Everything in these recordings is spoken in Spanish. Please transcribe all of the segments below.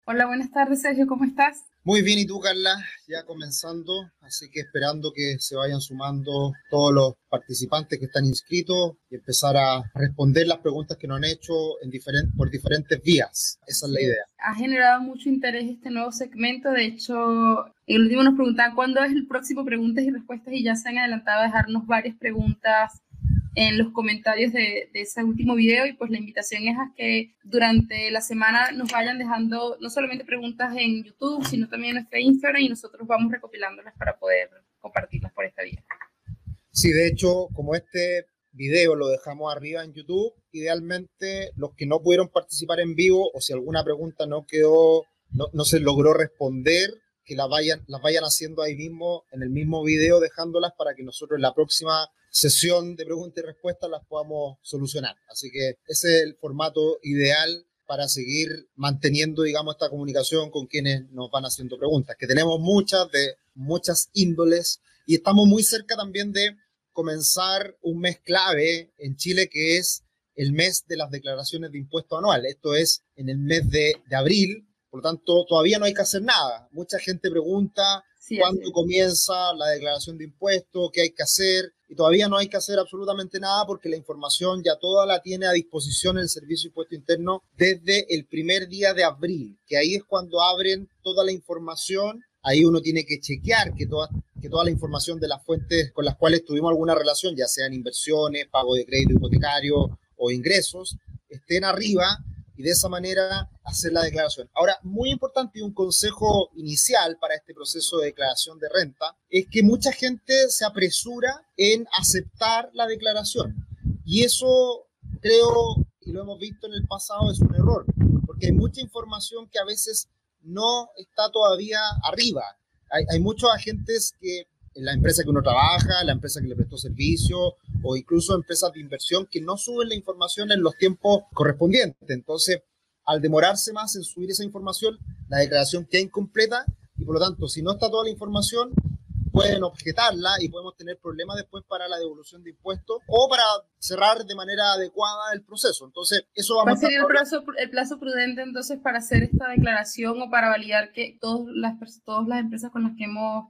Hola, buenas tardes, Sergio, ¿cómo estás? Muy bien, ¿y tú, Carla? Ya comenzando, así que esperando que se vayan sumando todos los participantes que están inscritos y empezar a responder las preguntas que nos han hecho por diferentes vías. Esa es la Así es. idea. Ha generado mucho interés este nuevo segmento. De hecho, en el último nos preguntaban cuándo es el próximo preguntas y respuestas y ya se han adelantado a dejarnos varias preguntas en los comentarios de ese último video y pues la invitación es a que durante la semana nos vayan dejando no solamente preguntas en YouTube, sino también en nuestra Instagram y nosotros vamos recopilándolas para poder compartirlas por esta vía. Sí, de hecho, como este video lo dejamos arriba en YouTube, idealmente los que no pudieron participar en vivo o si alguna pregunta no quedó, no se logró responder, que las vayan haciendo ahí mismo, en el mismo video, dejándolas para que nosotros en la próxima sesión de preguntas y respuestas las podamos solucionar. Así que ese es el formato ideal para seguir manteniendo, digamos, esta comunicación con quienes nos van haciendo preguntas, que tenemos muchas de muchas índoles y estamos muy cerca también de comenzar un mes clave en Chile que es el mes de las declaraciones de impuesto anual. Esto es en el mes de abril, por lo tanto todavía no hay que hacer nada. Mucha gente pregunta Sí, así cuándo es. comienza la declaración de impuestos, qué hay que hacer, y todavía no hay que hacer absolutamente nada porque la información ya toda la tiene a disposición el Servicio de Impuesto Interno desde el primer día de abril, que ahí es cuando abren toda la información. Ahí uno tiene que chequear que toda la información de las fuentes con las cuales tuvimos alguna relación, ya sean inversiones, pago de crédito hipotecario o ingresos, estén arriba y de esa manera hacer la declaración. Ahora, muy importante y un consejo inicial para este proceso de declaración de renta es que mucha gente se apresura en aceptar la declaración y eso creo, y lo hemos visto en el pasado, es un error, porque hay mucha información que a veces no está todavía arriba. Hay muchos agentes que en la empresa que uno trabaja, la empresa que le prestó servicio o incluso empresas de inversión que no suben la información en los tiempos correspondientes. Entonces, al demorarse más en subir esa información, la declaración queda incompleta y por lo tanto, si no está toda la información, pueden objetarla y podemos tener problemas después para la devolución de impuestos o para cerrar de manera adecuada el proceso. Entonces, eso vamos a ¿Cuál estar sería hablando. el plazo prudente entonces para hacer esta declaración o para validar que todas las empresas con las que hemos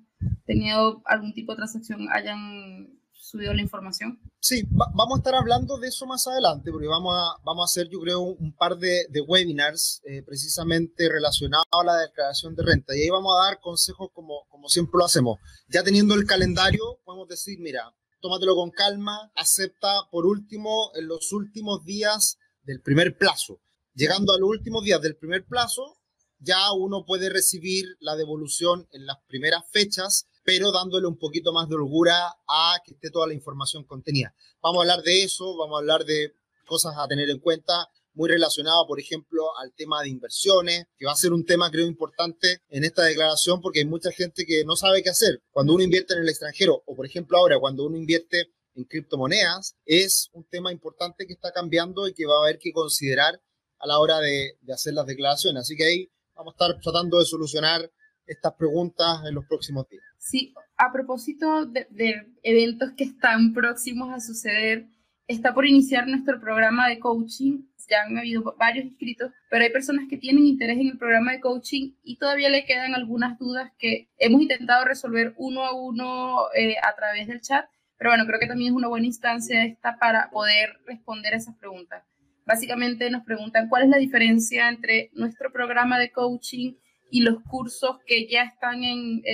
tenido algún tipo de transacción hayan subido la información? Sí, vamos a estar hablando de eso más adelante, porque vamos a hacer, yo creo, un par de webinars precisamente relacionados a la declaración de renta. Y ahí vamos a dar consejos como siempre lo hacemos. Ya teniendo el calendario, podemos decir, mira, tómatelo con calma, acepta por último en los últimos días del primer plazo. Claro. Llegando a los últimos días del primer plazo, ya uno puede recibir la devolución en las primeras fechas, pero dándole un poquito más de holgura a que esté toda la información contenida. Vamos a hablar de eso, vamos a hablar de cosas a tener en cuenta, muy relacionado, por ejemplo, al tema de inversiones, que va a ser un tema, creo, importante en esta declaración, porque hay mucha gente que no sabe qué hacer. Cuando uno invierte en el extranjero, o por ejemplo ahora, cuando uno invierte en criptomonedas, es un tema importante que está cambiando y que va a haber que considerar a la hora de hacer las declaraciones. Así que ahí vamos a estar tratando de solucionar estas preguntas en los próximos días. Sí, a propósito de eventos que están próximos a suceder, está por iniciar nuestro programa de coaching. Ya han habido varios inscritos, pero hay personas que tienen interés en el programa de coaching y todavía le quedan algunas dudas que hemos intentado resolver uno a uno a través del chat, pero bueno, creo que también es una buena instancia esta para poder responder a esas preguntas. Básicamente nos preguntan cuál es la diferencia entre nuestro programa de coaching y los cursos que ya están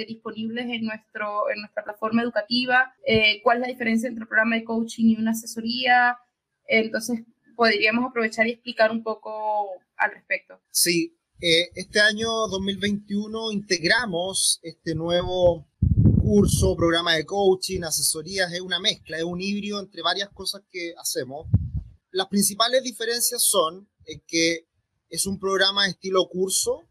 disponibles en nuestra plataforma educativa, cuál es la diferencia entre el programa de coaching y una asesoría. Entonces, podríamos aprovechar y explicar un poco al respecto. Sí, este año 2021 integramos este nuevo curso, programa de coaching, asesorías, es una mezcla, es un híbrido entre varias cosas que hacemos. Las principales diferencias son que es un programa de estilo curso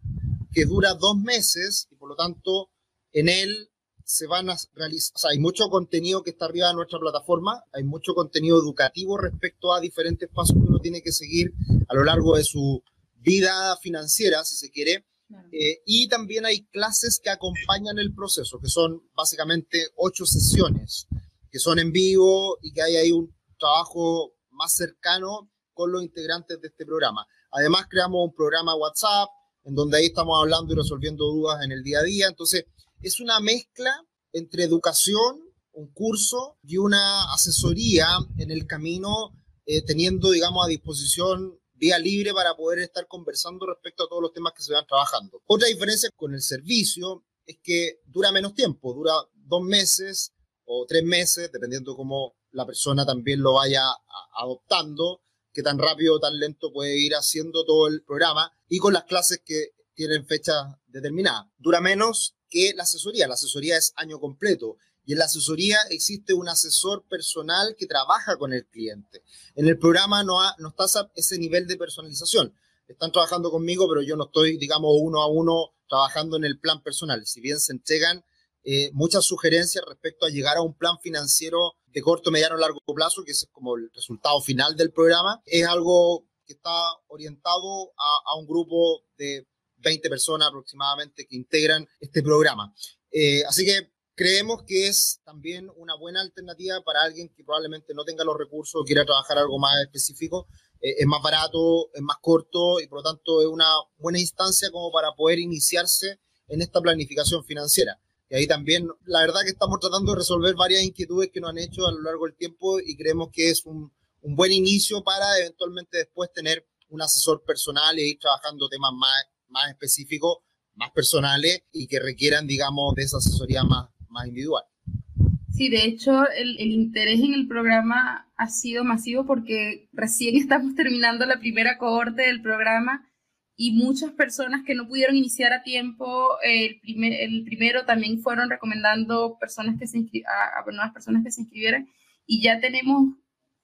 que dura 2 meses y por lo tanto en él se van a realizar, o sea, hay mucho contenido que está arriba de nuestra plataforma, hay mucho contenido educativo respecto a diferentes pasos que uno tiene que seguir a lo largo de su vida financiera, si se quiere, Claro. y también hay clases que acompañan el proceso, que son básicamente 8 sesiones, que son en vivo y que hay ahí un trabajo más cercano con los integrantes de este programa. Además, creamos un programa WhatsApp en donde ahí estamos hablando y resolviendo dudas en el día a día. Entonces, es una mezcla entre educación, un curso y una asesoría en el camino, teniendo, digamos, a disposición vía libre para poder estar conversando respecto a todos los temas que se van trabajando. Otra diferencia con el servicio es que dura menos tiempo, dura 2 meses o 3 meses, dependiendo cómo la persona también lo vaya adoptando, qué tan rápido o tan lento puede ir haciendo todo el programa, y con las clases que tienen fechas determinadas. Dura menos que la asesoría. La asesoría es año completo, y en la asesoría existe un asesor personal que trabaja con el cliente. En el programa no está ese nivel de personalización. Están trabajando conmigo, pero yo no estoy, digamos, uno a uno trabajando en el plan personal. Si bien se entregan muchas sugerencias respecto a llegar a un plan financiero de corto, mediano, largo plazo, que es como el resultado final del programa, es algo que está orientado a un grupo de 20 personas aproximadamente que integran este programa. Así que creemos que es también una buena alternativa para alguien que probablemente no tenga los recursos o quiera trabajar algo más específico. Es más barato, es más corto y por lo tanto es una buena instancia como para poder iniciarse en esta planificación financiera. Y ahí también, la verdad que estamos tratando de resolver varias inquietudes que nos han hecho a lo largo del tiempo y creemos que es un buen inicio para eventualmente después tener un asesor personal e ir trabajando temas más específicos, más personales y que requieran, digamos, de esa asesoría más individual. Sí, de hecho, el interés en el programa ha sido masivo porque recién estamos terminando la primera cohorte del programa y muchas personas que no pudieron iniciar a tiempo el primero también fueron recomendando personas que a nuevas personas que se inscribieran, y ya tenemos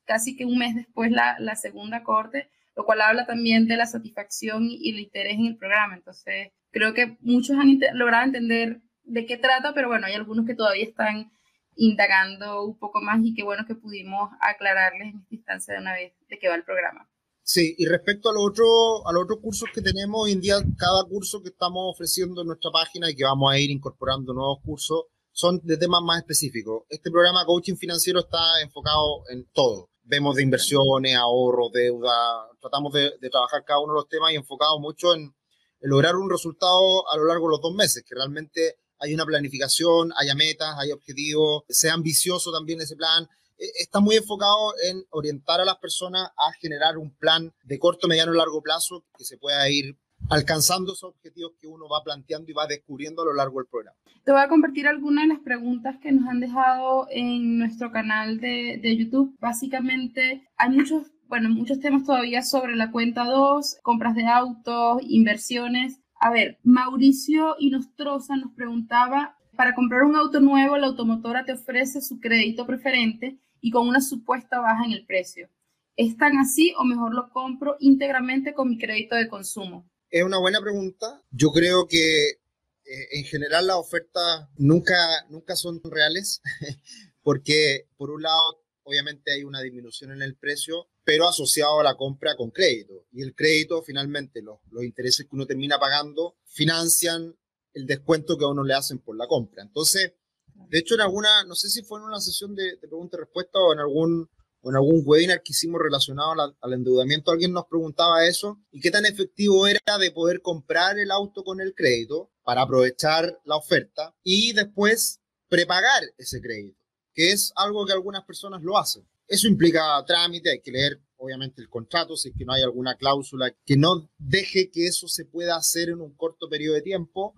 casi que un mes después la segunda cohorte, lo cual habla también de la satisfacción y el interés en el programa. Entonces, creo que muchos han logrado entender de qué trata, pero bueno, hay algunos que todavía están indagando un poco más y qué bueno que pudimos aclararles en esta instancia de una vez de qué va el programa. Sí, y respecto a los otros cursos que tenemos hoy en día, cada curso que estamos ofreciendo en nuestra página y que vamos a ir incorporando nuevos cursos son de temas más específicos. Este programa Coaching Financiero está enfocado en todo. Vemos de inversiones, ahorros, deuda, tratamos de trabajar cada uno de los temas y enfocado mucho en lograr un resultado a lo largo de los 2 meses, que realmente hay una planificación, haya metas, haya objetivos, sea ambicioso también ese plan. Está muy enfocado en orientar a las personas a generar un plan de corto, mediano y largo plazo que se pueda ir alcanzando esos objetivos que uno va planteando y va descubriendo a lo largo del programa. Te voy a compartir algunas de las preguntas que nos han dejado en nuestro canal de YouTube. Básicamente hay muchos temas todavía sobre la cuenta 2, compras de autos, inversiones. A ver, Mauricio Inostroza nos preguntaba, para comprar un auto nuevo, la automotora te ofrece su crédito preferente y con una supuesta baja en el precio. ¿Es tan así o mejor lo compro íntegramente con mi crédito de consumo? Es una buena pregunta. Yo creo que en general las ofertas nunca son reales porque por un lado obviamente hay una disminución en el precio, pero asociado a la compra con crédito. Y el crédito finalmente, los intereses que uno termina pagando financian el descuento que a uno le hacen por la compra. Entonces, de hecho, no sé si fue en una sesión de pregunta y respuesta o en algún webinar que hicimos relacionado al endeudamiento, alguien nos preguntaba eso y qué tan efectivo era de poder comprar el auto con el crédito para aprovechar la oferta y después prepagar ese crédito, que es algo que algunas personas lo hacen. Eso implica trámite, hay que leer obviamente el contrato, si es que no hay alguna cláusula que no deje que eso se pueda hacer en un corto periodo de tiempo.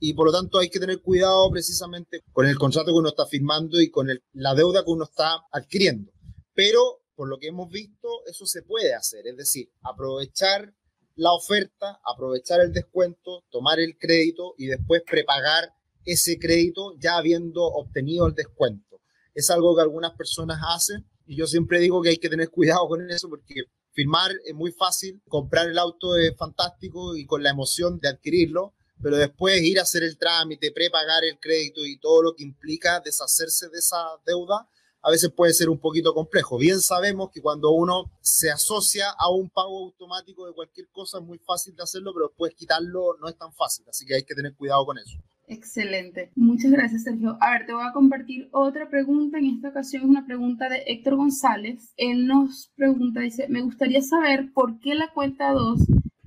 Y por lo tanto hay que tener cuidado precisamente con el contrato que uno está firmando y con la deuda que uno está adquiriendo. Pero por lo que hemos visto, eso se puede hacer. Es decir, aprovechar la oferta, aprovechar el descuento, tomar el crédito y después prepagar ese crédito ya habiendo obtenido el descuento. Es algo que algunas personas hacen y yo siempre digo que hay que tener cuidado con eso porque firmar es muy fácil, comprar el auto es fantástico y con la emoción de adquirirlo, pero después ir a hacer el trámite, prepagar el crédito y todo lo que implica deshacerse de esa deuda, a veces puede ser un poquito complejo. Bien sabemos que cuando uno se asocia a un pago automático de cualquier cosa es muy fácil de hacerlo, pero después quitarlo no es tan fácil, así que hay que tener cuidado con eso. Excelente. Muchas gracias, Sergio. A ver, te voy a compartir otra pregunta. En esta ocasión es una pregunta de Héctor González. Él nos pregunta, dice, me gustaría saber por qué la cuenta 2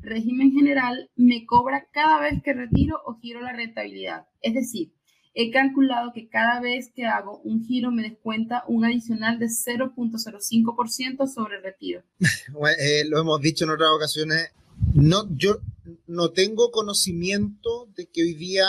régimen general me cobra cada vez que retiro o giro la rentabilidad. Es decir, he calculado que cada vez que hago un giro me descuenta un adicional de 0.05% sobre el retiro. Lo hemos dicho en otras ocasiones. No, yo no tengo conocimiento de que hoy día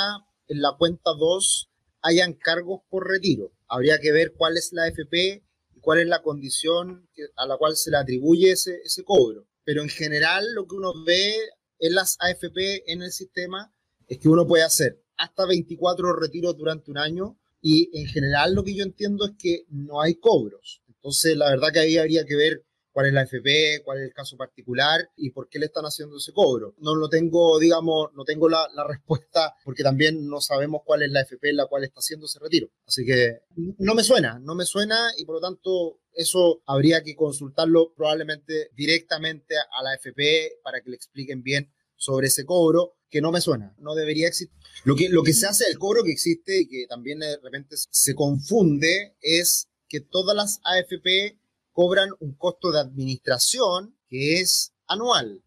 en la cuenta 2 hayan cargos por retiro. Habría que ver cuál es la AFP y cuál es la condición a la cual se le atribuye ese cobro. Pero en general lo que uno ve en las AFP en el sistema es que uno puede hacer hasta 24 retiros durante un año y en general lo que yo entiendo es que no hay cobros. Entonces la verdad que ahí habría que ver cuál es la AFP, cuál es el caso particular y por qué le están haciendo ese cobro. No lo tengo, digamos, no tengo la respuesta porque también no sabemos cuál es la AFP en la cual está haciendo ese retiro. Así que no me suena y por lo tanto eso habría que consultarlo probablemente directamente a la AFP para que le expliquen bien sobre ese cobro, que no me suena, no debería existir. Lo que se hace, el cobro que existe y que también de repente se confunde es que todas las AFP cobran un costo de administración que es anual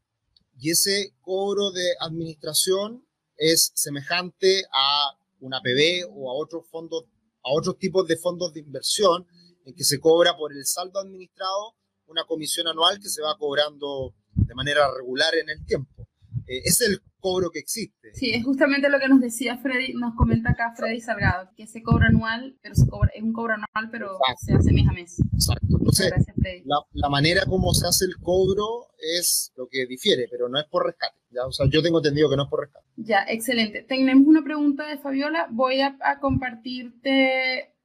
y ese cobro de administración es semejante a una PB o a otros fondos, a otros tipos de fondos de inversión en que se cobra por el saldo administrado una comisión anual que se va cobrando de manera regular en el tiempo. Es el cobro que existe. Sí, es justamente lo que nos decía Freddy, nos comenta acá Freddy Salgado, que se cobra anual, pero es un cobro anual, pero exacto, se hace mes a mes. Exacto. Entonces, gracias, Freddy. La manera como se hace el cobro es lo que difiere, pero no es por rescate. ¿Ya? O sea, yo tengo entendido que no es por rescate. Ya, excelente. Tenemos una pregunta de Fabiola. Voy a compartirte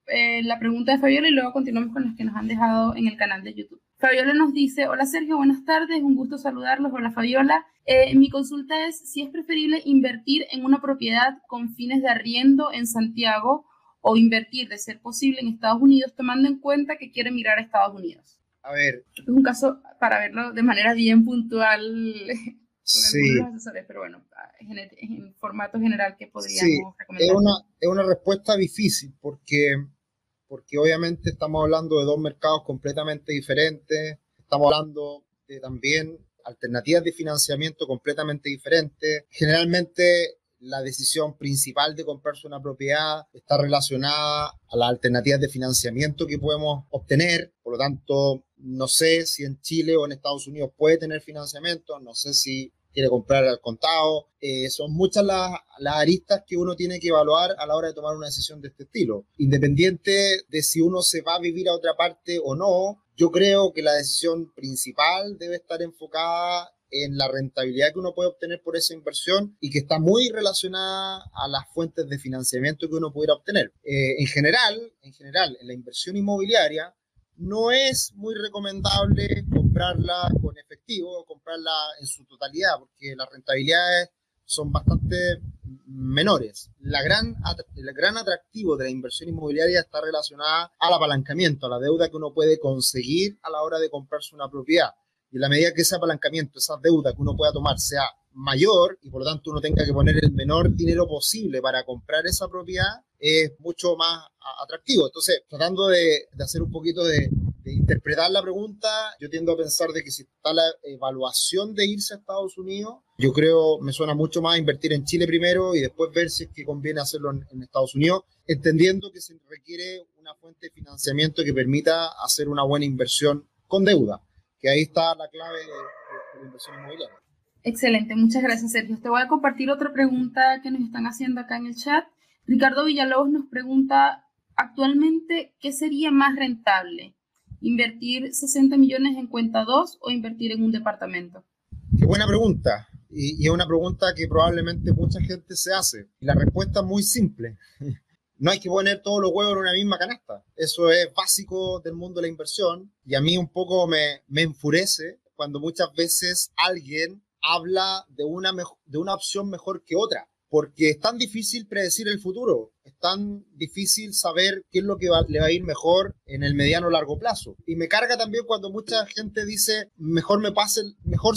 la pregunta de Fabiola y luego continuamos con las que nos han dejado en el canal de YouTube. Fabiola nos dice, hola Sergio, buenas tardes, un gusto saludarlos. Hola Fabiola. Mi consulta es si es preferible invertir en una propiedad con fines de arriendo en Santiago o invertir, de ser posible, en Estados Unidos, tomando en cuenta que quiere migrar a Estados Unidos. A ver. Es un caso para verlo de manera bien puntual con algunos asesores, pero bueno, en formato general, ¿qué podríamos recomendar? Es una respuesta difícil porque obviamente estamos hablando de dos mercados completamente diferentes, estamos hablando de también alternativas de financiamiento completamente diferentes. Generalmente la decisión principal de comprarse una propiedad está relacionada a las alternativas de financiamiento que podemos obtener. Por lo tanto, no sé si en Chile o en Estados Unidos puede tener financiamiento, no sé si quiere comprar al contado. Son muchas las aristas que uno tiene que evaluar a la hora de tomar una decisión de este estilo. Independiente de si uno se va a vivir a otra parte o no, yo creo que la decisión principal debe estar enfocada en la rentabilidad que uno puede obtener por esa inversión y que está muy relacionada a las fuentes de financiamiento que uno pudiera obtener. En general, en la inversión inmobiliaria, no es muy recomendable comprarla con efectivo o comprarla en su totalidad, porque las rentabilidades son bastante menores. El gran atractivo de la inversión inmobiliaria está relacionada al apalancamiento, a la deuda que uno puede conseguir a la hora de comprarse una propiedad. Y en la medida que ese apalancamiento, esa deuda que uno pueda tomar sea mayor y por lo tanto uno tenga que poner el menor dinero posible para comprar esa propiedad, es mucho más atractivo. Entonces, tratando de hacer un poquito de interpretar la pregunta, yo tiendo a pensar de que si está la evaluación de irse a Estados Unidos, yo creo, me suena mucho más invertir en Chile primero y después ver si es que conviene hacerlo en Estados Unidos, entendiendo que se requiere una fuente de financiamiento que permita hacer una buena inversión con deuda, que ahí está la clave de la inversión inmobiliaria. Excelente, muchas gracias Sergio. Te voy a compartir otra pregunta que nos están haciendo acá en el chat. Ricardo Villalobos nos pregunta, actualmente, ¿qué sería más rentable? ¿Invertir 60 millones en cuenta 2 o invertir en un departamento? Qué buena pregunta. Y es una pregunta que probablemente mucha gente se hace. Y la respuesta es muy simple. No hay que poner todos los huevos en una misma canasta. Eso es básico del mundo de la inversión. Y a mí un poco me enfurece cuando muchas veces alguien habla de una opción mejor que otra. Porque es tan difícil predecir el futuro, es tan difícil saber qué es lo que le va a ir mejor en el mediano o largo plazo. Y me carga también cuando mucha gente dice, mejor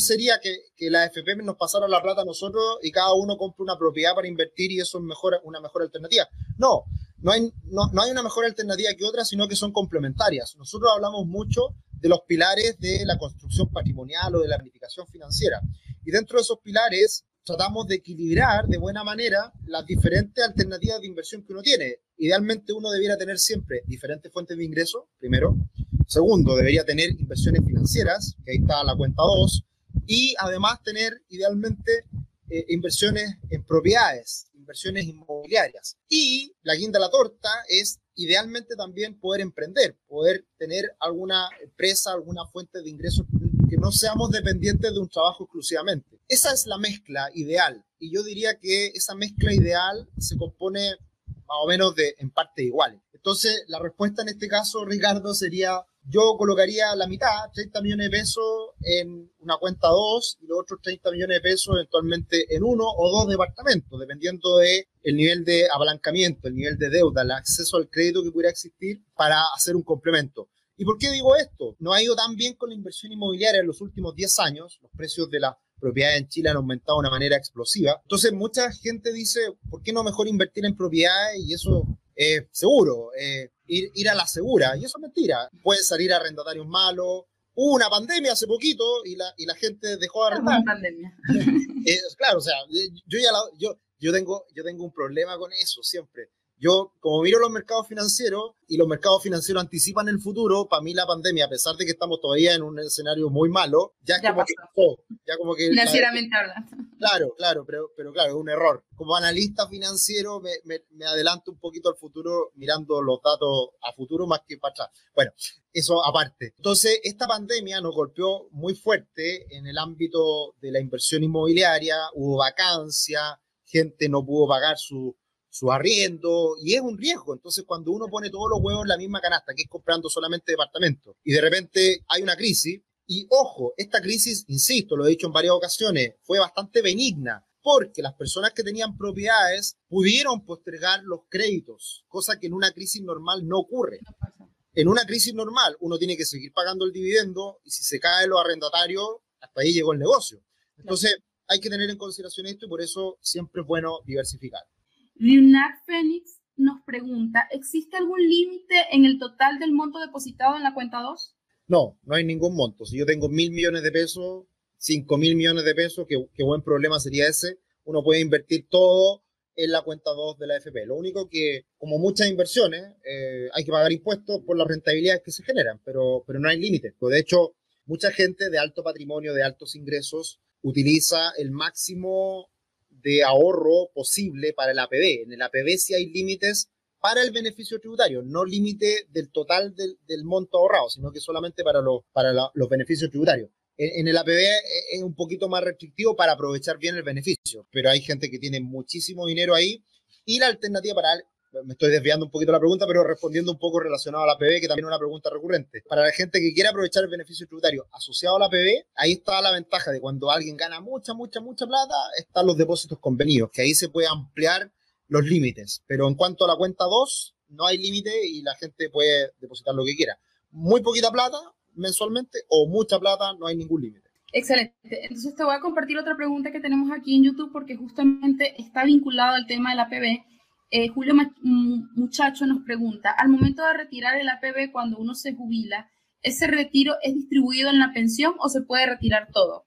sería que la AFP nos pasara la plata a nosotros y cada uno compre una propiedad para invertir y eso es una mejor alternativa. No hay una mejor alternativa que otra, sino que son complementarias. Nosotros hablamos mucho de los pilares de la construcción patrimonial o de la planificación financiera. Y dentro de esos pilares tratamos de equilibrar de buena manera las diferentes alternativas de inversión que uno tiene. Idealmente uno debiera tener siempre diferentes fuentes de ingreso, primero. Segundo, debería tener inversiones financieras, que ahí está la cuenta 2. Y además tener idealmente inversiones en propiedades, inversiones inmobiliarias. Y la guinda de la torta es idealmente también poder emprender, poder tener alguna empresa, alguna fuente de ingresos que no seamos dependientes de un trabajo exclusivamente. Esa es la mezcla ideal. Y yo diría que esa mezcla ideal se compone más o menos en partes iguales. Entonces, la respuesta en este caso, Ricardo, sería: yo colocaría la mitad, 30 millones de pesos en una cuenta 2 y los otros 30 millones de pesos eventualmente en uno o dos departamentos, dependiendo del nivel de apalancamiento, el nivel de deuda, el acceso al crédito que pudiera existir para hacer un complemento. ¿Y por qué digo esto? No ha ido tan bien con la inversión inmobiliaria en los últimos 10 años. Los precios de las propiedades en Chile han aumentado de una manera explosiva. Entonces, mucha gente dice, ¿por qué no mejor invertir en propiedades? Y eso es seguro, ir a la segura. Y eso es mentira. Pueden salir arrendatarios malos. Hubo una pandemia hace poquito y la gente dejó de arrendar. Pandemia. Claro, o sea, yo tengo un problema con eso siempre. Yo, como miro los mercados financieros y los mercados financieros anticipan el futuro, para mí la pandemia, a pesar de que estamos todavía en un escenario muy malo, ya como que financieramente hablando. Claro, pero claro, es un error. Como analista financiero me adelanto un poquito al futuro mirando los datos a futuro más que para atrás. Bueno, eso aparte. Entonces, esta pandemia nos golpeó muy fuerte en el ámbito de la inversión inmobiliaria, hubo vacancia, gente no pudo pagar su arriendo, y es un riesgo. Entonces, cuando uno pone todos los huevos en la misma canasta, que es comprando solamente departamentos, y de repente hay una crisis, y ojo, esta crisis, insisto, lo he dicho en varias ocasiones, fue bastante benigna, porque las personas que tenían propiedades pudieron postergar los créditos, cosa que en una crisis normal no ocurre. En una crisis normal, uno tiene que seguir pagando el dividendo, y si se caen los arrendatarios, hasta ahí llegó el negocio. Entonces, hay que tener en consideración esto, y por eso siempre es bueno diversificar. Leonard Phoenix nos pregunta, ¿existe algún límite en el total del monto depositado en la cuenta 2? No, no hay ningún monto. Si yo tengo 1.000 millones de pesos, 5.000 millones de pesos, qué buen problema sería ese. Uno puede invertir todo en la cuenta 2 de la AFP. Lo único que, como muchas inversiones, hay que pagar impuestos por las rentabilidades que se generan, pero no hay límite. De hecho, mucha gente de alto patrimonio, de altos ingresos, utiliza el máximo de ahorro posible para el APB. En el APB sí hay límites para el beneficio tributario, no límite del total del monto ahorrado, sino que solamente para los beneficios tributarios. En el APB es un poquito más restrictivo para aprovechar bien el beneficio, pero hay gente que tiene muchísimo dinero ahí, y la alternativa me estoy desviando un poquito la pregunta, pero respondiendo un poco relacionado a la APB, que también es una pregunta recurrente. Para la gente que quiera aprovechar el beneficio tributario asociado a la APB, ahí está la ventaja de cuando alguien gana mucha plata, están los depósitos convenidos, que ahí se puede ampliar los límites. Pero en cuanto a la cuenta 2, no hay límite y la gente puede depositar lo que quiera. Muy poquita plata mensualmente o mucha plata, no hay ningún límite. Excelente. Entonces te voy a compartir otra pregunta que tenemos aquí en YouTube porque justamente está vinculado al tema del APB. Julio Muchacho nos pregunta, al momento de retirar el APB cuando uno se jubila, ¿ese retiro es distribuido en la pensión o se puede retirar todo?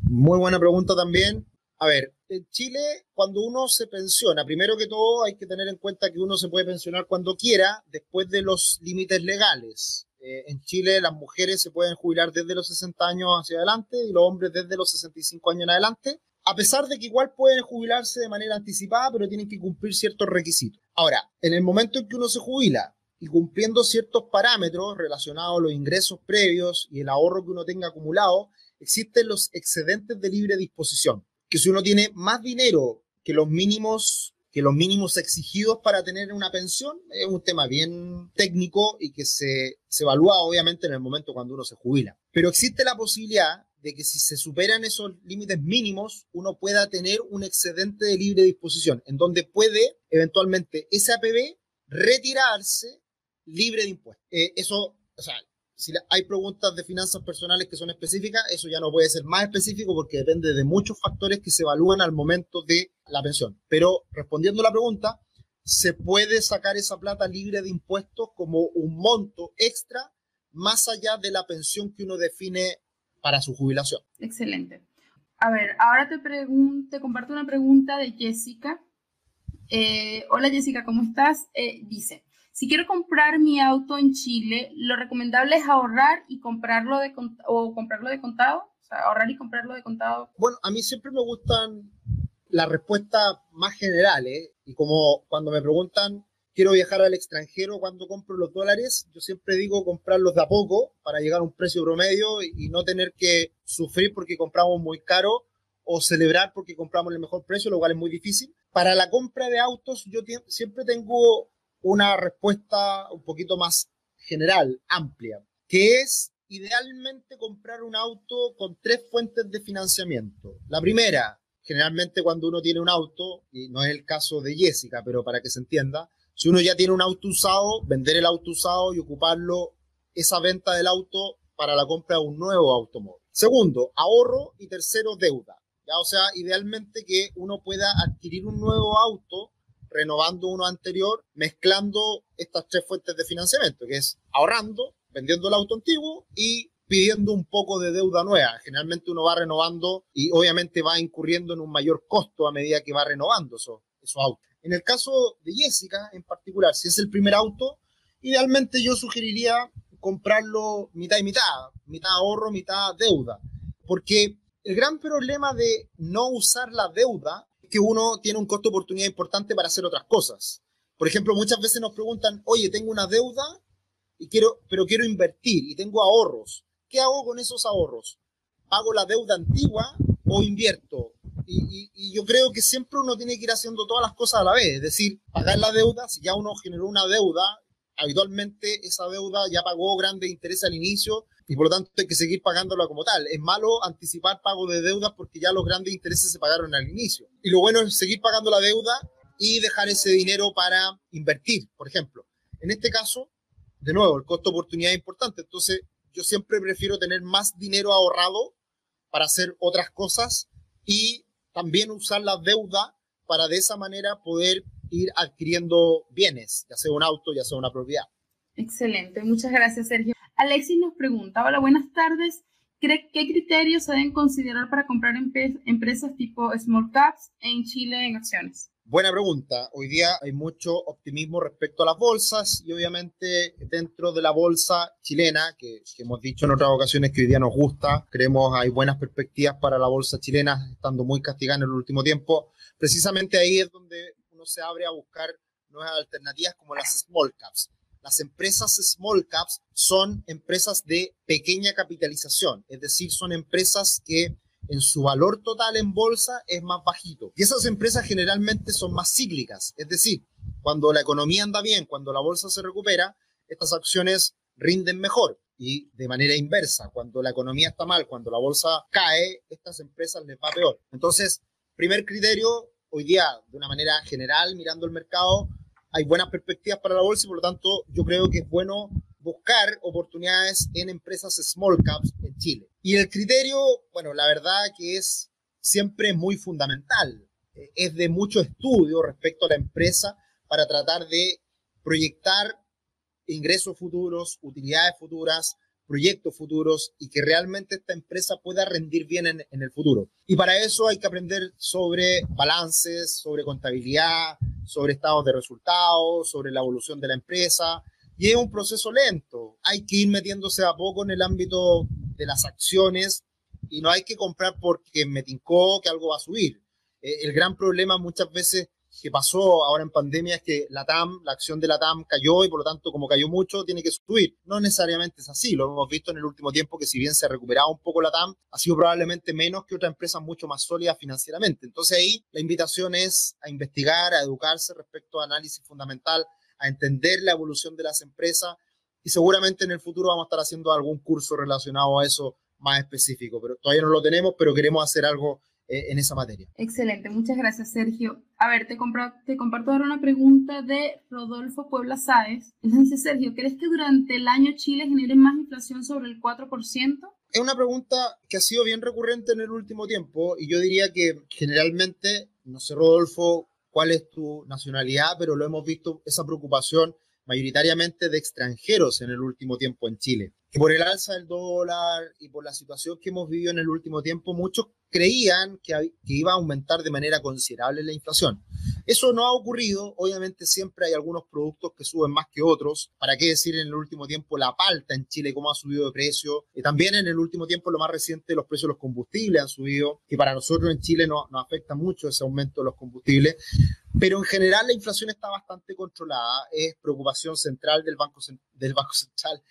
Muy buena pregunta también. A ver, en Chile, cuando uno se pensiona, primero que todo hay que tener en cuenta que uno se puede pensionar cuando quiera, después de los límites legales. En Chile las mujeres se pueden jubilar desde los 60 años hacia adelante y los hombres desde los 65 años en adelante, a pesar de que igual pueden jubilarse de manera anticipada, pero tienen que cumplir ciertos requisitos. Ahora, en el momento en que uno se jubila y cumpliendo ciertos parámetros relacionados a los ingresos previos y el ahorro que uno tenga acumulado, existen los excedentes de libre disposición, que si uno tiene más dinero que los mínimos exigidos para tener una pensión, es un tema bien técnico y que se evalúa obviamente en el momento cuando uno se jubila. Pero existe la posibilidad de que si se superan esos límites mínimos, uno pueda tener un excedente de libre disposición, en donde puede eventualmente ese APB retirarse libre de impuestos. Si hay preguntas de finanzas personales que son específicas, eso ya no puede ser más específico porque depende de muchos factores que se evalúan al momento de la pensión. Pero respondiendo a la pregunta, se puede sacar esa plata libre de impuestos como un monto extra más allá de la pensión que uno define para su jubilación. Excelente. A ver, ahora te comparto una pregunta de Jessica. Hola Jessica, ¿cómo estás? Dice, si quiero comprar mi auto en Chile, ¿lo recomendable es ahorrar y comprarlo o comprarlo de contado? O sea, ahorrar y comprarlo de contado. Bueno, a mí siempre me gustan las respuestas más generales y como cuando me preguntan, quiero viajar al extranjero, ¿cuándo compro los dólares? Yo siempre digo comprarlos de a poco para llegar a un precio promedio y no tener que sufrir porque compramos muy caro o celebrar porque compramos el mejor precio, lo cual es muy difícil. Para la compra de autos, yo siempre tengo una respuesta un poquito más general, amplia, que es idealmente comprar un auto con 3 fuentes de financiamiento. La primera, generalmente cuando uno tiene un auto, y no es el caso de Jessica, pero para que se entienda, si uno ya tiene un auto usado, vender el auto usado y ocuparlo, esa venta del auto para la compra de un nuevo automóvil. Segundo, ahorro y tercero, deuda. ¿Ya? O sea, idealmente que uno pueda adquirir un nuevo auto renovando uno anterior, mezclando estas 3 fuentes de financiamiento, que es ahorrando, vendiendo el auto antiguo y pidiendo un poco de deuda nueva. Generalmente uno va renovando y obviamente va incurriendo en un mayor costo a medida que va renovando esos autos. En el caso de Jessica en particular, si es el primer auto, idealmente yo sugeriría comprarlo mitad y mitad ahorro, mitad deuda, porque el gran problema de no usar la deuda es que uno tiene un costo de oportunidad importante para hacer otras cosas. Por ejemplo, muchas veces nos preguntan, oye, tengo una deuda, pero quiero invertir y tengo ahorros. ¿Qué hago con esos ahorros? ¿Pago la deuda antigua o invierto? Y yo creo que siempre uno tiene que ir haciendo todas las cosas a la vez. Es decir, pagar la deuda, si ya uno generó una deuda, habitualmente esa deuda ya pagó grandes intereses al inicio y por lo tanto hay que seguir pagándola como tal. Es malo anticipar pago de deudas porque ya los grandes intereses se pagaron al inicio. Y lo bueno es seguir pagando la deuda y dejar ese dinero para invertir, por ejemplo. En este caso, de nuevo, el costo de oportunidad es importante. Entonces, yo siempre prefiero tener más dinero ahorrado para hacer otras cosas y también usar la deuda para de esa manera poder ir adquiriendo bienes, ya sea un auto, ya sea una propiedad. Excelente, muchas gracias, Sergio. Alexis nos pregunta, hola, buenas tardes. ¿Qué criterios se deben considerar para comprar empresas tipo small caps en Chile en acciones? Buena pregunta. Hoy día hay mucho optimismo respecto a las bolsas y obviamente dentro de la bolsa chilena, que hemos dicho en otras ocasiones que hoy día nos gusta, creemos hay buenas perspectivas para la bolsa chilena, estando muy castigada en el último tiempo. Precisamente ahí es donde uno se abre a buscar nuevas alternativas como las small caps. Las empresas small caps son empresas de pequeña capitalización, es decir, son empresas que en su valor total en bolsa es más bajito. Y esas empresas generalmente son más cíclicas, es decir, cuando la economía anda bien, cuando la bolsa se recupera, estas acciones rinden mejor. Y de manera inversa, cuando la economía está mal, cuando la bolsa cae, estas empresas les va peor. Entonces, primer criterio, hoy día, de una manera general, mirando el mercado, hay buenas perspectivas para la bolsa y por lo tanto yo creo que es bueno buscar oportunidades en empresas small caps en Chile. Y el criterio, bueno, la verdad que es siempre muy fundamental. Es de mucho estudio respecto a la empresa para tratar de proyectar ingresos futuros, utilidades futuras, proyectos futuros y que realmente esta empresa pueda rendir bien en el futuro. Y para eso hay que aprender sobre balances, sobre contabilidad, sobre estados de resultados, sobre la evolución de la empresa. Y es un proceso lento. Hay que ir metiéndose a poco en el ámbito de las acciones y no hay que comprar porque me tincó que algo va a subir. El gran problema muchas veces que pasó ahora en pandemia es que la acción de la TAM cayó y por lo tanto como cayó mucho tiene que subir. No necesariamente es así, lo hemos visto en el último tiempo que si bien se ha recuperado un poco la TAM, ha sido probablemente menos que otras empresas mucho más sólidas financieramente. Entonces ahí la invitación es a investigar, a educarse respecto a análisis fundamental, a entender la evolución de las empresas y seguramente en el futuro vamos a estar haciendo algún curso relacionado a eso más específico, pero todavía no lo tenemos, pero queremos hacer algo en esa materia. Excelente, muchas gracias, Sergio. A ver, te comparto ahora una pregunta de Rodolfo Puebla Sáez. Él dice, Sergio, ¿crees que durante el año Chile genere más inflación sobre el 4%? Es una pregunta que ha sido bien recurrente en el último tiempo y yo diría que generalmente, no sé, Rodolfo, cuál es tu nacionalidad, pero lo hemos visto, esa preocupación mayoritariamente de extranjeros en el último tiempo en Chile. Que por el alza del dólar y por la situación que hemos vivido en el último tiempo, muchos creían que iba a aumentar de manera considerable la inflación. Eso no ha ocurrido. Obviamente siempre hay algunos productos que suben más que otros. ¿Para qué decir en el último tiempo la palta en Chile, cómo ha subido de precio? Y también en el último tiempo, lo más reciente, los precios de los combustibles han subido, que para nosotros en Chile no afecta mucho ese aumento de los combustibles. Pero en general la inflación está bastante controlada, es preocupación central del Banco Central,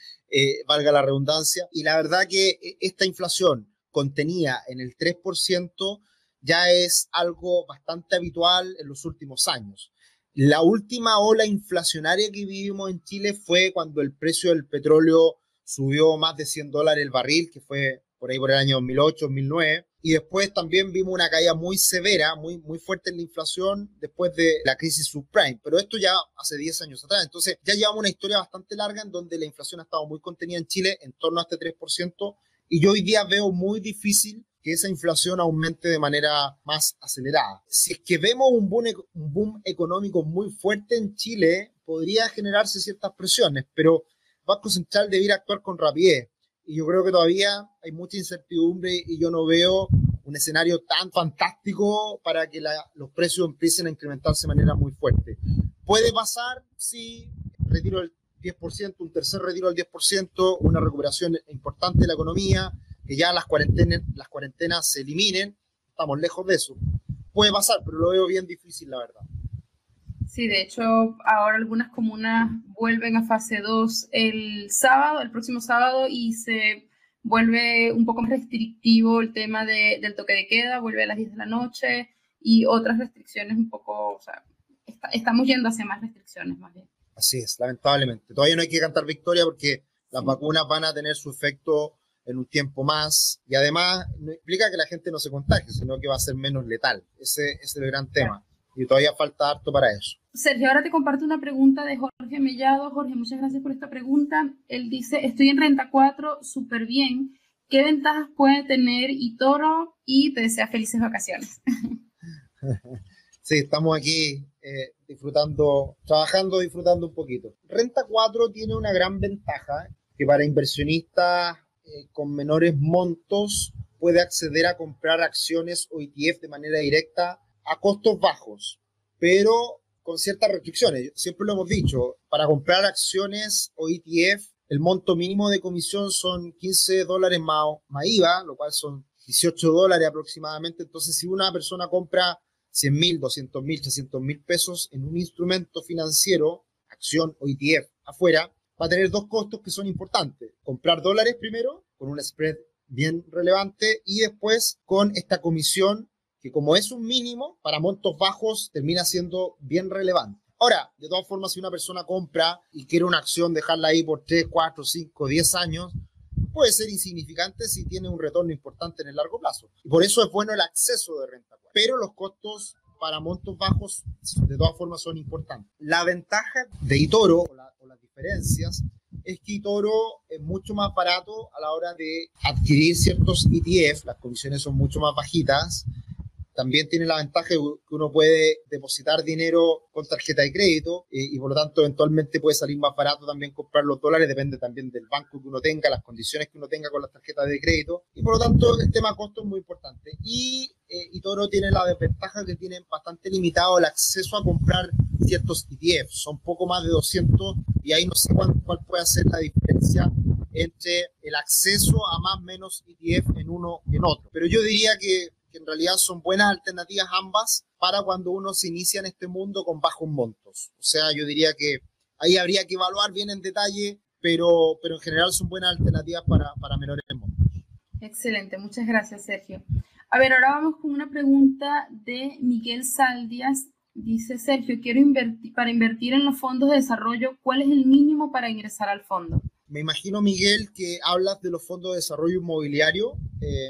valga la redundancia, y la verdad que esta inflación contenida en el 3% ya es algo bastante habitual en los últimos años. La última ola inflacionaria que vivimos en Chile fue cuando el precio del petróleo subió más de $100 el barril, que fue por ahí por el año 2008, 2009. Y después también vimos una caída muy severa, muy fuerte en la inflación después de la crisis subprime. Pero esto ya hace 10 años atrás. Entonces ya llevamos una historia bastante larga en donde la inflación ha estado muy contenida en Chile, en torno a este 3%. Y yo hoy día veo muy difícil que esa inflación aumente de manera más acelerada. Si es que vemos un boom económico muy fuerte en Chile, podría generarse ciertas presiones, pero el Banco Central debería actuar con rapidez. Y yo creo que todavía hay mucha incertidumbre y yo no veo un escenario tan fantástico para que los precios empiecen a incrementarse de manera muy fuerte. ¿Puede pasar? Sí, retiro del 10%, un tercer retiro del 10%, una recuperación importante de la economía, que ya las cuarentenas se eliminen. Estamos lejos de eso. Puede pasar, pero lo veo bien difícil, la verdad. Sí, de hecho, ahora algunas comunas vuelven a fase 2 el próximo sábado, y se vuelve un poco más restrictivo el tema del toque de queda, vuelve a las 10 de la noche y otras restricciones un poco, o sea, estamos yendo hacia más restricciones más bien. Así es, lamentablemente. Todavía no hay que cantar victoria porque las vacunas van a tener su efecto en un tiempo más, y además no implica que la gente no se contagie, sino que va a ser menos letal. Ese es el gran tema. Y todavía falta harto para eso. Sergio, ahora te comparto una pregunta de Jorge Mellado. Jorge, muchas gracias por esta pregunta. Él dice, estoy en Renta 4, súper bien. ¿Qué ventajas puede tener eToro? Y te desea felices vacaciones. Sí, estamos aquí trabajando, disfrutando un poquito. Renta 4 tiene una gran ventaja, que para inversionistas con menores montos puede acceder a comprar acciones o ETF de manera directa a costos bajos, pero con ciertas restricciones. Siempre lo hemos dicho, para comprar acciones o ETF, el monto mínimo de comisión son $15 más IVA, lo cual son $18 aproximadamente. Entonces, si una persona compra 100.000, 200.000, 300.000 pesos en un instrumento financiero, acción o ETF afuera, va a tener dos costos que son importantes. Comprar dólares primero, con un spread bien relevante, y después con esta comisión que, como es un mínimo, para montos bajos termina siendo bien relevante. Ahora, de todas formas, si una persona compra y quiere una acción, dejarla ahí por 3, 4, 5, 10 años, puede ser insignificante si tiene un retorno importante en el largo plazo. Y por eso es bueno el acceso de Renta 4. Pero los costos para montos bajos, de todas formas, son importantes. La ventaja de eToro, o las diferencias, es que eToro es mucho más barato a la hora de adquirir ciertos ETF. Las comisiones son mucho más bajitas. También tiene la ventaja que uno puede depositar dinero con tarjeta de crédito y por lo tanto eventualmente puede salir más barato también comprar los dólares, depende también del banco que uno tenga, las condiciones que uno tenga con las tarjetas de crédito, y por lo tanto el tema costo es muy importante. Y eToro tiene la desventaja que tiene bastante limitado el acceso a comprar ciertos ETFs, son poco más de 200, y ahí no sé cuál puede ser la diferencia entre el acceso a más o menos ETF en uno y en otro. Pero yo diría que en realidad son buenas alternativas ambas para cuando uno se inicia en este mundo con bajos montos. O sea, yo diría que ahí habría que evaluar bien en detalle, pero en general son buenas alternativas para menores montos. Excelente, muchas gracias, Sergio. A ver, ahora vamos con una pregunta de Miguel Saldias. Dice, Sergio, para invertir en los fondos de desarrollo, ¿cuál es el mínimo para ingresar al fondo? Me imagino, Miguel, que hablas de los fondos de desarrollo inmobiliario.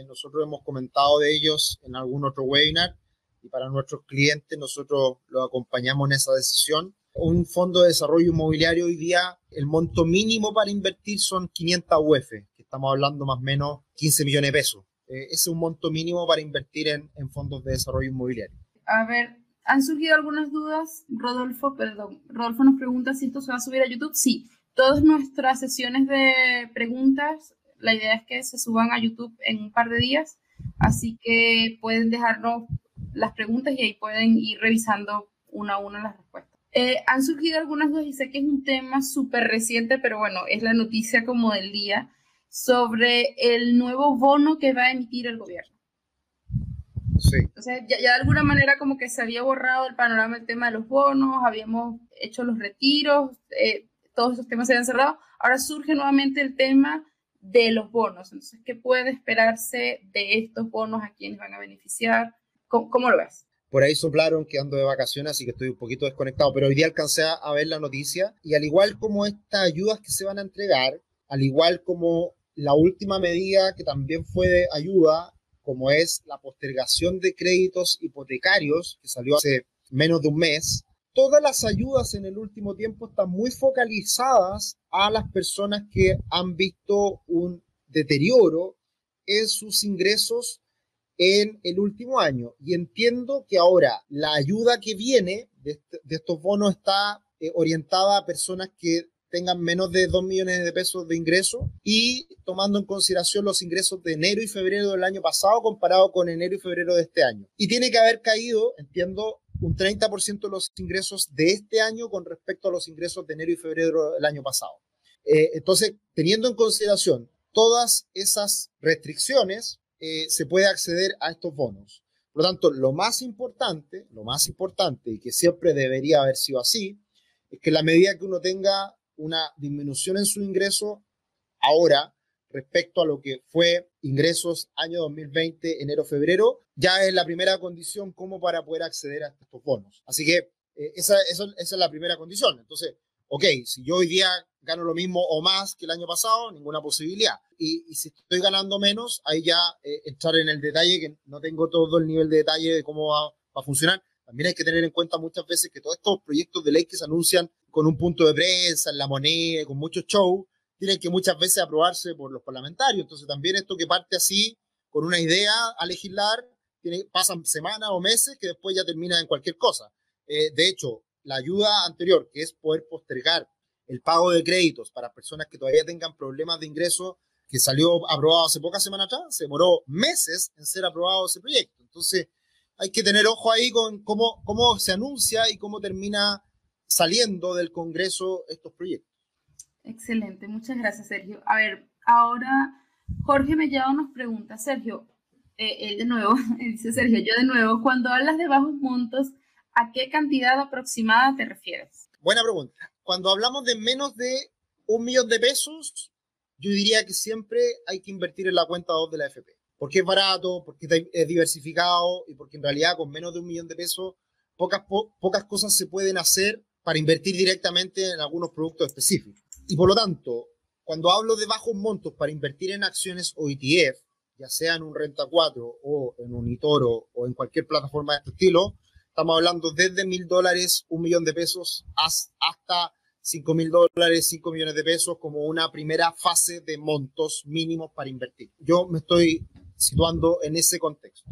Nosotros hemos comentado de ellos en algún otro webinar, y para nuestros clientes nosotros los acompañamos en esa decisión. Un fondo de desarrollo inmobiliario hoy día, el monto mínimo para invertir son 500 UF, que estamos hablando más o menos 15 millones de pesos. Ese es un monto mínimo para invertir en fondos de desarrollo inmobiliario. A ver, Han surgido algunas dudas. Rodolfo nos pregunta si esto se va a subir a YouTube. Sí, todas nuestras sesiones de preguntas, la idea es que se suban a YouTube en un par de días, así que pueden dejarnos las preguntas y ahí pueden ir revisando una a una las respuestas. Han surgido algunas dudas y sé que es un tema súper reciente, pero bueno, es la noticia como del día, sobre el nuevo bono que va a emitir el gobierno. Sí. O sea, ya de alguna manera como que se había borrado el panorama el tema de los bonos, habíamos hecho los retiros, todos esos temas se habían cerrado. Ahora surge nuevamente el tema de los bonos. Entonces, ¿qué puede esperarse de estos bonos? ¿A quiénes van a beneficiar? ¿Cómo lo ves? Por ahí soplaron que ando de vacaciones, así que estoy un poquito desconectado, pero hoy día alcancé a ver la noticia y al igual como estas ayudas que se van a entregar, al igual como la última medida que también fue de ayuda, como es la postergación de créditos hipotecarios, que salió hace menos de un mes, todas las ayudas en el último tiempo están muy focalizadas a las personas que han visto un deterioro en sus ingresos en el último año. Y entiendo que ahora la ayuda que viene de estos bonos está orientada a personas que tengan menos de 2 millones de pesos de ingreso y tomando en consideración los ingresos de enero y febrero del año pasado comparado con enero y febrero de este año. Y tiene que haber caído, entiendo, un 30% de los ingresos de este año con respecto a los ingresos de enero y febrero del año pasado. Entonces, teniendo en consideración todas esas restricciones, se puede acceder a estos bonos. Por lo tanto, lo más importante, y que siempre debería haber sido así, es que en la medida que uno tenga una disminución en su ingreso ahora respecto a lo que fue ingresos año 2020, enero-febrero, ya es la primera condición como para poder acceder a estos bonos. Así que esa es la primera condición. Entonces, ok, si yo hoy día gano lo mismo o más que el año pasado, ninguna posibilidad. Y si estoy ganando menos, ahí ya entrar en el detalle, que no tengo todo el nivel de detalle de cómo va a funcionar. También hay que tener en cuenta muchas veces que todos estos proyectos de ley que se anuncian con un punto de prensa, en La Moneda, con muchos shows, tienen que muchas veces aprobarse por los parlamentarios. Entonces también esto que parte así, con una idea a legislar, pasan semanas o meses que después ya termina en cualquier cosa. De hecho, la ayuda anterior, que es poder postergar el pago de créditos para personas que todavía tengan problemas de ingreso, que salió aprobado hace pocas semanas atrás, se demoró meses en ser aprobado ese proyecto. Entonces, hay que tener ojo ahí con cómo se anuncia y cómo termina saliendo del Congreso estos proyectos. Excelente, muchas gracias, Sergio. A ver, ahora Jorge Mellado nos pregunta, Sergio, él de nuevo, dice Sergio, yo de nuevo, cuando hablas de bajos montos, ¿a qué cantidad aproximada te refieres? Buena pregunta. Cuando hablamos de menos de 1 millón de pesos, yo diría que siempre hay que invertir en la cuenta 2 de la AFP. Porque es barato, porque es diversificado y porque en realidad con menos de 1 millón de pesos pocas cosas se pueden hacer para invertir directamente en algunos productos específicos. Y por lo tanto, cuando hablo de bajos montos para invertir en acciones o ETF, ya sea en un Renta 4 o en un eToro o en cualquier plataforma de este estilo, estamos hablando desde $1.000, 1 millón de pesos, hasta $5.000, 5 millones de pesos como una primera fase de montos mínimos para invertir. Yo me estoy situando en ese contexto.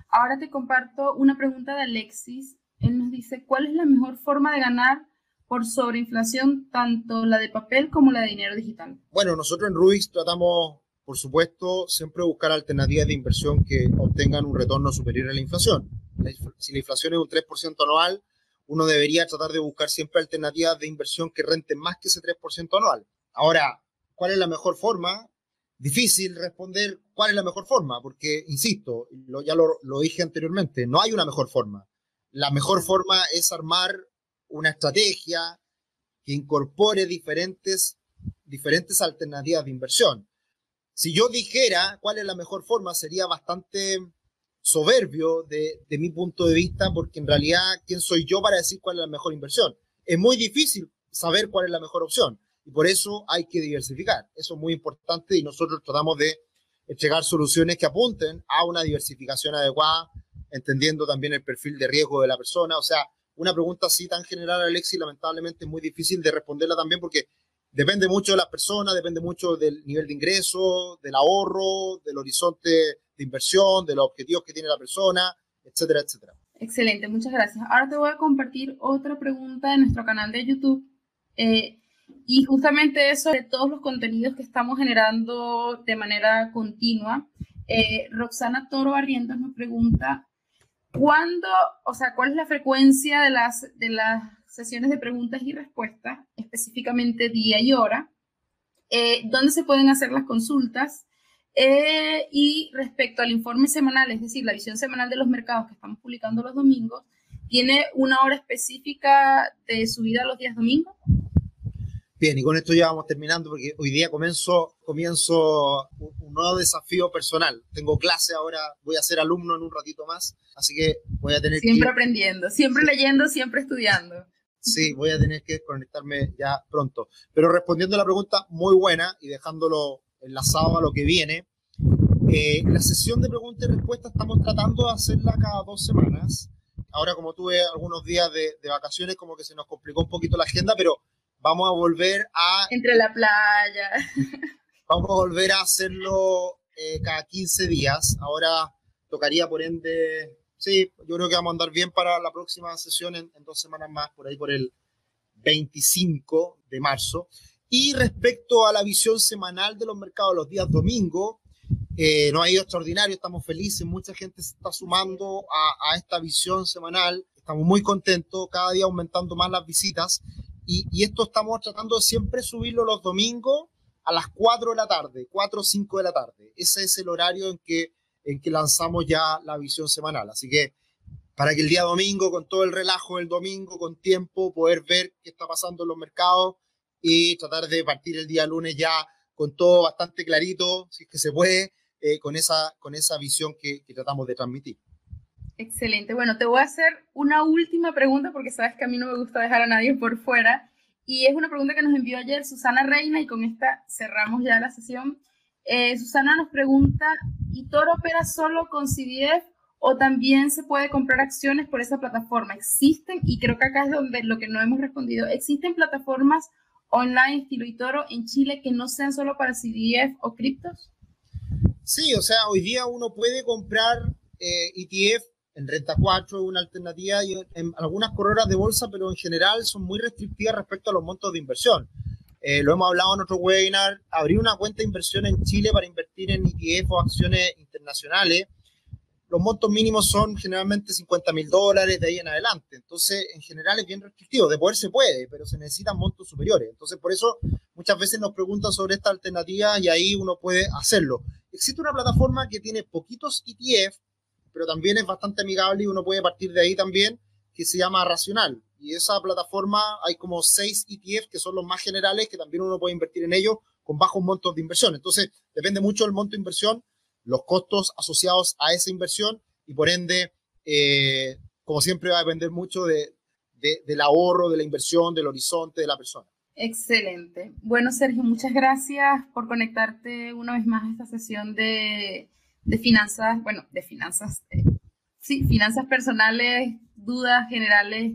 Ahora te comparto una pregunta de Alexis. Él nos dice, ¿cuál es la mejor forma de ganar por sobreinflación, tanto la de papel como la de dinero digital? Bueno, nosotros en Rubix tratamos, por supuesto, siempre buscar alternativas de inversión que obtengan un retorno superior a la inflación. Si la inflación es un 3% anual, uno debería tratar de buscar siempre alternativas de inversión que renten más que ese 3% anual. Ahora, ¿cuál es la mejor forma? Difícil responder cuál es la mejor forma, porque, insisto, ya lo dije anteriormente, no hay una mejor forma. La mejor forma es armar una estrategia que incorpore diferentes alternativas de inversión. Si yo dijera cuál es la mejor forma, sería bastante soberbio de mi punto de vista, porque en realidad, ¿quién soy yo para decir cuál es la mejor inversión? Es muy difícil saber cuál es la mejor opción y por eso hay que diversificar. Eso es muy importante y nosotros tratamos de entregar soluciones que apunten a una diversificación adecuada, entendiendo también el perfil de riesgo de la persona. O sea, una pregunta así tan general, Alexis, lamentablemente es muy difícil de responderla también porque depende mucho de las personas, depende mucho del nivel de ingreso, del ahorro, del horizonte de inversión, de los objetivos que tiene la persona, etcétera, etcétera. Excelente, muchas gracias. Ahora te voy a compartir otra pregunta de nuestro canal de YouTube. Y justamente eso de todos los contenidos que estamos generando de manera continua. Roxana Toro Barrientos nos pregunta, ¿cuándo, o sea, cuál es la frecuencia de las sesiones de preguntas y respuestas, específicamente día y hora? ¿Dónde se pueden hacer las consultas? Y respecto al informe semanal, es decir, la visión semanal de los mercados que estamos publicando los domingos, ¿tiene una hora específica de subida los días domingos? Bien, y con esto ya vamos terminando porque hoy día comienzo un nuevo desafío personal. Tengo clase ahora, voy a ser alumno en un ratito más, así que voy a tener siempre aprendiendo, siempre leyendo, siempre estudiando. Sí, voy a tener que conectarme ya pronto. Pero respondiendo a la pregunta, muy buena y dejándolo enlazado a lo que viene, la sesión de preguntas y respuestas estamos tratando de hacerla cada 2 semanas. Ahora, como tuve algunos días de vacaciones, como que se nos complicó un poquito la agenda, pero vamos a volver a... Entre la playa. Vamos a volver a hacerlo cada 15 días. Ahora tocaría, por ende... Sí, yo creo que vamos a andar bien para la próxima sesión en 2 semanas más, por ahí por el 25 de marzo. Y respecto a la visión semanal de los mercados los días domingo, nos ha ido extraordinario, estamos felices, mucha gente se está sumando a esta visión semanal, estamos muy contentos, cada día aumentando más las visitas, y esto estamos tratando de siempre subirlo los domingos a las 4 de la tarde, 4 o 5 de la tarde. Ese es el horario en que lanzamos ya la visión semanal. Así que para que el día domingo, con todo el relajo del domingo, con tiempo, poder ver qué está pasando en los mercados y tratar de partir el día lunes ya con todo bastante clarito, si es que se puede, con esa visión que tratamos de transmitir. Excelente. Bueno, te voy a hacer una última pregunta porque sabes que a mí no me gusta dejar a nadie por fuera. Y es una pregunta que nos envió ayer Susana Reina y con esta cerramos ya la sesión. Susana nos pregunta, ¿y Toro opera solo con CDF o también se puede comprar acciones por esa plataforma? ¿Existen? Y creo que acá es donde lo que no hemos respondido. ¿Existen plataformas online estilo eToro en Chile que no sean solo para CDF o criptos? Sí, o sea, hoy día uno puede comprar ETF en Renta 4, una alternativa, y en algunas corredoras de bolsa, pero en general son muy restrictivas respecto a los montos de inversión. Lo hemos hablado en otro webinar, abrir una cuenta de inversión en Chile para invertir en ETF o acciones internacionales, los montos mínimos son generalmente $50.000 de ahí en adelante. Entonces, en general es bien restrictivo. De poder se puede, pero se necesitan montos superiores. Entonces, por eso muchas veces nos preguntan sobre esta alternativa y ahí uno puede hacerlo. Existe una plataforma que tiene poquitos ETF, pero también es bastante amigable y uno puede partir de ahí también, que se llama Racional. Y esa plataforma hay como 6 ETF que son los más generales, que también uno puede invertir en ellos con bajos montos de inversión. Entonces, depende mucho del monto de inversión, los costos asociados a esa inversión y por ende, como siempre, va a depender mucho del ahorro, de la inversión, del horizonte de la persona. Excelente. Bueno, Sergio, muchas gracias por conectarte una vez más a esta sesión de finanzas, finanzas personales, dudas generales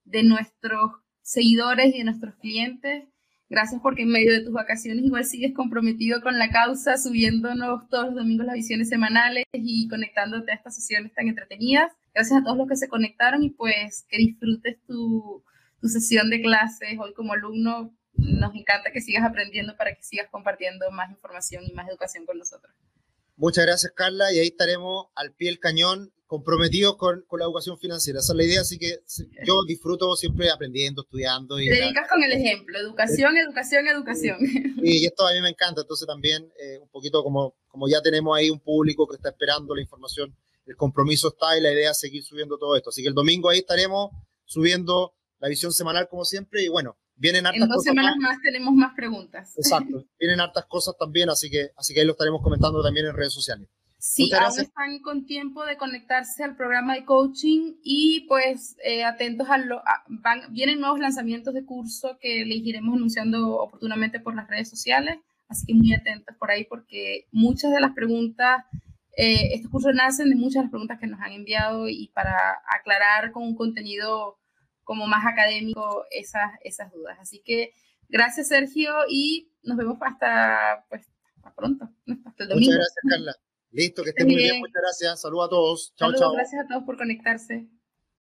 de nuestros seguidores y de nuestros clientes. Gracias porque en medio de tus vacaciones igual sigues comprometido con la causa, subiéndonos todos los domingos las visiones semanales y conectándote a estas sesiones tan entretenidas. Gracias a todos los que se conectaron y pues que disfrutes tu sesión de clases hoy como alumno. Nos encanta que sigas aprendiendo para que sigas compartiendo más información y más educación con nosotros. Muchas gracias, Carla, y ahí estaremos al pie del cañón, comprometidos con la educación financiera. Esa es la idea, así que yo disfruto siempre aprendiendo, estudiando. Te dedicas con el ejemplo, educación, educación, educación. Y esto a mí me encanta, entonces también un poquito como ya tenemos ahí un público que está esperando la información, el compromiso está y la idea es seguir subiendo todo esto. Así que el domingo ahí estaremos subiendo la visión semanal como siempre y bueno, vienen hartas cosas. En 2 semanas más tenemos más preguntas. Exacto, vienen hartas cosas también, así que ahí lo estaremos comentando también en redes sociales. Sí, aún están con tiempo de conectarse al programa de coaching y pues atentos vienen nuevos lanzamientos de curso que les iremos anunciando oportunamente por las redes sociales, así que muy atentos por ahí porque muchas de las preguntas, estos cursos nacen de muchas de las preguntas que nos han enviado y para aclarar con un contenido como más académico esas dudas. Así que gracias, Sergio, y nos vemos hasta pronto, hasta el domingo. Muchas gracias, Carla. Listo, que estén muy bien. Muchas gracias. Saludos a todos. Chao, Saludos, chao. gracias a todos por conectarse.